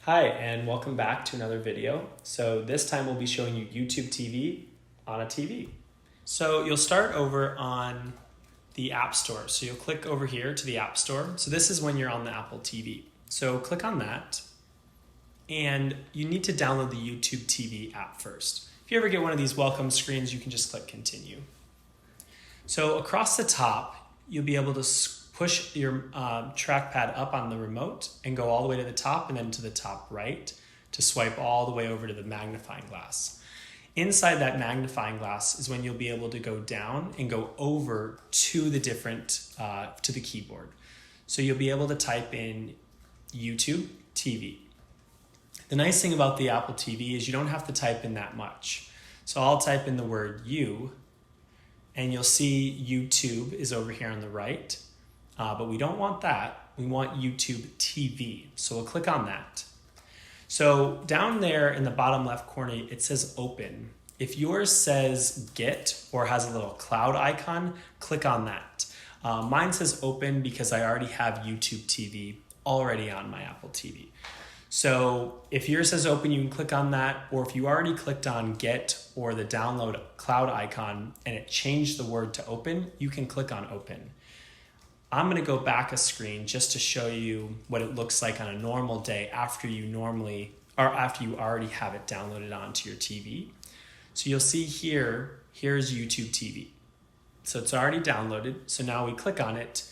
Hi, and welcome back to another video. So this time we'll be showing you YouTube TV on a TV. So you'll start over on the App Store. So you'll click over here to the App Store. So this is when you're on the Apple TV. So click on that, and you need to download the YouTube TV app first. If you ever get one of these welcome screens, you can just click continue. So across the top, you'll be able to push your trackpad up on the remote and go all the way to the top and then to the top right to swipe all the way over to the magnifying glass. Inside that magnifying glass is when you'll be able to go down and go over to the to the keyboard. So you'll be able to type in YouTube TV. The nice thing about the Apple TV is you don't have to type in that much. So I'll type in the word U, and you'll see YouTube is over here on the right. But we don't want that. We want YouTube TV. So we'll click on that. So down there in the bottom left corner, it says open. If yours says get or has a little cloud icon, click on that. Mine says open because I already have YouTube TV already on my Apple TV. So if yours says open, you can click on that. Or if you already clicked on get or the download cloud icon and it changed the word to open, you can click on open. I'm going to go back a screen just to show you what it looks like on a normal day after you already have it downloaded onto your TV. So you'll see here's YouTube TV. So it's already downloaded. So now we click on it.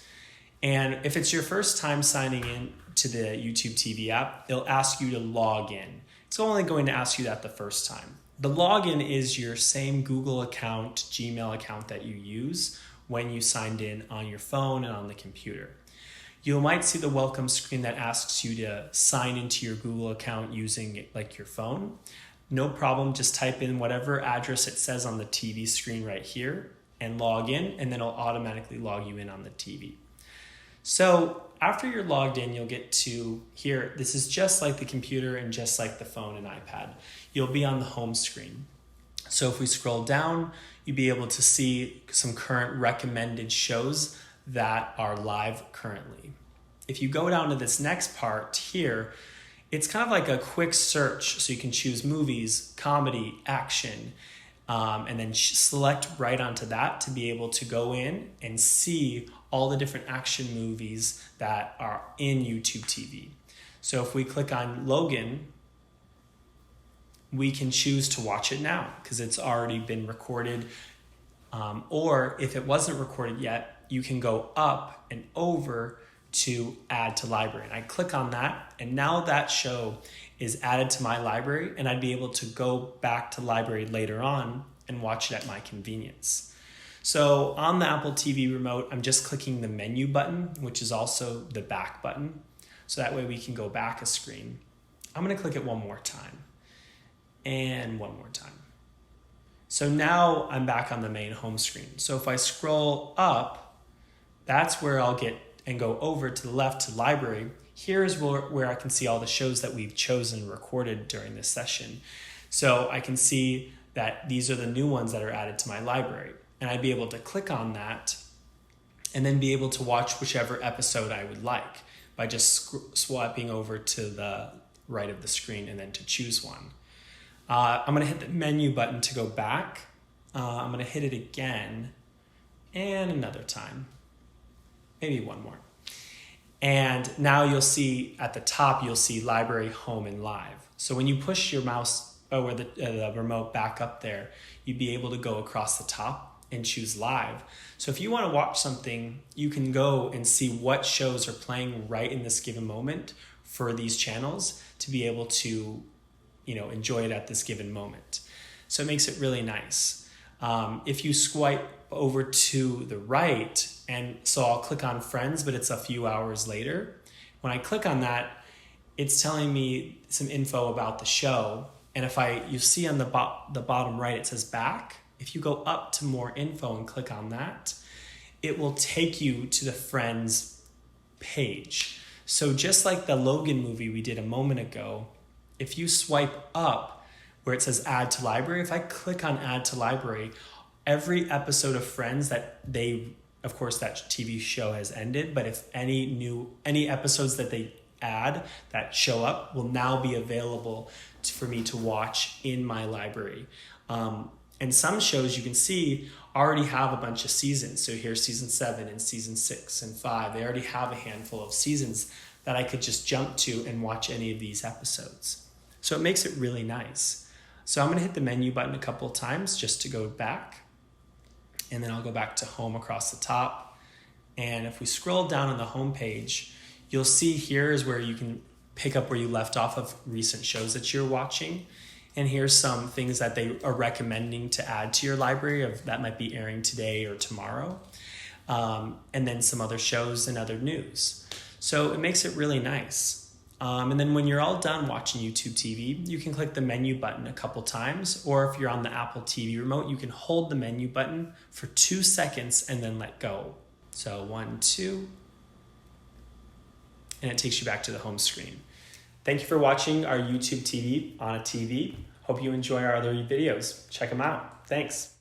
And if it's your first time signing in to the YouTube TV app, it'll ask you to log in. It's only going to ask you that the first time. The login is your same Google account, Gmail account that you use when you signed in on your phone and on the computer. You might see the welcome screen that asks you to sign into your Google account using like your phone. No problem, just type in whatever address it says on the TV screen right here and log in, and then it'll automatically log you in on the TV. So after you're logged in, you'll get to here. This is just like the computer and just like the phone and iPad. You'll be on the home screen. So if we scroll down, you'll be able to see some current recommended shows that are live currently. If you go down to this next part here, it's kind of like a quick search. So you can choose movies, comedy, action, and then select right onto that to be able to go in and see all the different action movies that are in YouTube TV. So if we click on Logan, we can choose to watch it now because it's already been recorded. Or if it wasn't recorded yet, you can go up and over to add to library. And I click on that, and now that show is added to my library, and I'd be able to go back to library later on and watch it at my convenience. So on the Apple TV remote, I'm just clicking the menu button, which is also the back button. So that way we can go back a screen. I'm gonna click it one more time. And one more time. So now I'm back on the main home screen. So if I scroll up, that's where I'll get and go over to the left to library. Here's where I can see all the shows that we've chosen and recorded during this session. So I can see that these are the new ones that are added to my library. And I'd be able to click on that and then be able to watch whichever episode I would like by just swiping over to the right of the screen and then to choose one. I'm going to hit the menu button to go back. I'm going to hit it again and another time, maybe one more. And now you'll see at the top, you'll see library, home, and live. So when you push your mouse or the remote back up there, you'd be able to go across the top and choose live. So if you want to watch something, you can go and see what shows are playing right in this given moment for these channels to be able to enjoy it at this given moment. So it makes it really nice. If you swipe over to the right, and so I'll click on Friends, but it's a few hours later. When I click on that, it's telling me some info about the show. And if you see on the bottom right, it says back. If you go up to more info and click on that, it will take you to the Friends page. So just like the Logan movie we did a moment ago, if you swipe up where it says add to library, if I click on add to library, every episode of Friends that of course that TV show has ended, but if any episodes that they ad that show up will now be available for me to watch in my library. And some shows you can see already have a bunch of seasons. So here's season 7 and season 6 and 5. They already have a handful of seasons that I could just jump to and watch any of these episodes. So it makes it really nice. So I'm gonna hit the menu button a couple of times just to go back. And then I'll go back to home across the top. And if we scroll down on the home page, you'll see here is where you can pick up where you left off of recent shows that you're watching. And here's some things that they are recommending to add to your library of that might be airing today or tomorrow. And then some other shows and other news. So it makes it really nice. And then when you're all done watching YouTube TV, you can click the menu button a couple times, or if you're on the Apple TV remote, you can hold the menu button for 2 seconds and then let go. So 1, 2, and it takes you back to the home screen. Thank you for watching our YouTube TV on a TV. Hope you enjoy our other videos. Check them out. Thanks.